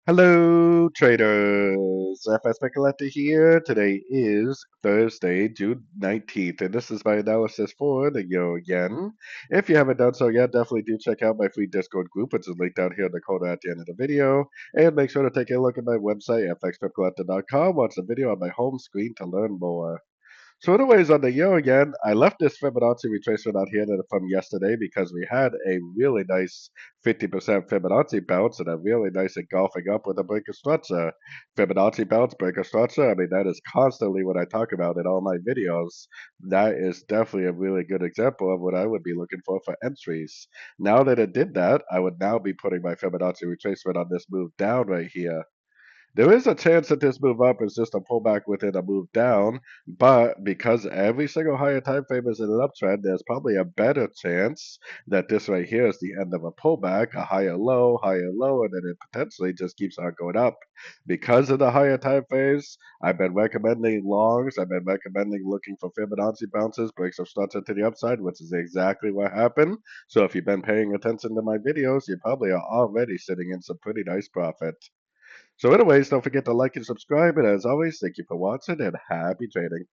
Hello, traders. FX Pip Collector here. Today is Thursday, June 19th, and this is my analysis for the Euro Yen. If you haven't done so yet, definitely do check out my free Discord group, which is linked down here in the corner at the end of the video. And make sure to take a look at my website, fxpipcollector.com. Watch the video on my home screen to learn more. So anyways, on the euro again, I left this Fibonacci retracement out here from yesterday because we had a really nice 50% Fibonacci bounce and a really nice engulfing up with a breaker structure. Fibonacci bounce, breaker structure, I mean, that is constantly what I talk about in all my videos. That is definitely a really good example of what I would be looking for entries. Now that it did that, I would now be putting my Fibonacci retracement on this move down right here. There is a chance that this move up is just a pullback within a move down, but because every single higher time frame is in an uptrend, there's probably a better chance that this right here is the end of a pullback, a higher low, and then it potentially just keeps on going up. Because of the higher time frames, I've been recommending longs, I've been recommending looking for Fibonacci bounces, breaks of structure to the upside, which is exactly what happened. So if you've been paying attention to my videos, you probably are already sitting in some pretty nice profit. So anyways, don't forget to like and subscribe. And as always, thank you for watching and happy trading.